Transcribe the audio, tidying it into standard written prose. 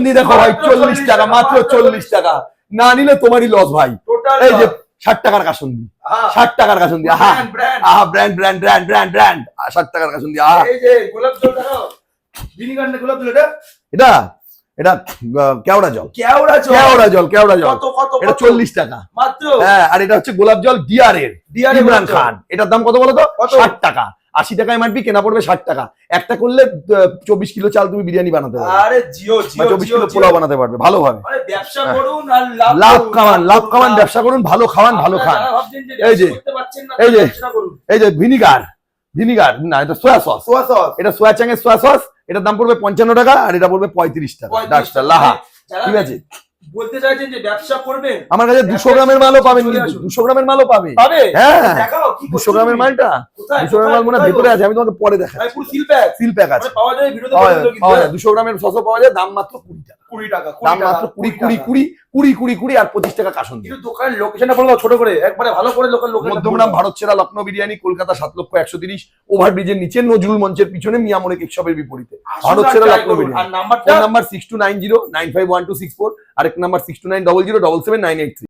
কাসুন্দি দেখো ভাই 40 টাকা, মাত্র 40 টাকা, না নিলে তোমারই লস ভাই। এই যে 60 টাকার কাসুন্দি, 60 টাকার কাসুন্দি, আহা আহা, brand brand brand brand brand, 60 টাকার কাসুন্দি, আহা। এই যে গোলাপ জল দেখো, ভিনিগার না গোলাপ জল, এটা এটা কেওড়া জল, কেওড়া জল, কেওড়া জল, এটা 40 টাকা মাত্র। হ্যাঁ, আর এটা হচ্ছে গোলাপ জল ডিআর ইমরান খান, এটার দাম কত বলো তো? 60 টাকা। 80 টাকা এমআরপি, কেনা পড়বে 60 টাকা। একটা করলে 24 কিলো চাল তুমি বিরিয়ানি বানাতে পারবে। আরে জিও জিও, 24 কিলো পোলাও বানাতে পারবে ভালোভাবে। আরে ব্যবসা করুন আর লাভ কামান, লাভ কামান, ব্যবসা করুন, ভালো খাওয়ান, ভালো খান। এই যে এই যে এই যে ভিনিগার, ভিনিগার না, এটা সোয়া সস, সোয়া সস, এটা সোয়া চাঙের সোয়া সস, এটার দাম পড়বে 55 টাকা, আর এটা পড়বে 35 টাকা। ডাস্টার লাহা, ঠিক আছে। বলতে চাইছেন যে ব্যবসা করবেন, আমার কাছে 200 গ্রামের মালও পাবেন, কিন্তু 200 গ্রামের মালও পাবে। হ্যাঁ, দেখাও কি 200 গ্রামের মালটা, 200 গ্রামের মাল মনে হয় ভেতরে আছে, আমি তোমাকে পরে দেখাচ্ছি। পুরো সিল প্যাক, সিল প্যাক আছে, পাওয়া যায় ভিডিওতে পাওয়া বলে দিল যায়, পাওয়া যায়। 200 গ্রামের সসও পাওয়া যায়, দাম মাত্র 20 টাকা। 20 টাকা, দাম মাত্র 20 আর 25 টাকা কাসুন্দি। কিন্তু দোকানের লোকেশনটা বলে দাও ছোট করে, একবারে ভালো করে লোকাল মধ্যমগ্রাম, ভারত সেরা লখনৌ বিরিয়ানি, কলকাতা 7,130,000, ওভারব্রিজের নিচে, নজরুল মঞ্চের পিছনে, মিয়ামোরে কেক শপের বিপরীতে। ভারত সেরা লখনৌ বিরিয়ানি। আর নাম্বারটা ফোন নাম্বার 6290951264, আরেক নাম্বার 6900779983।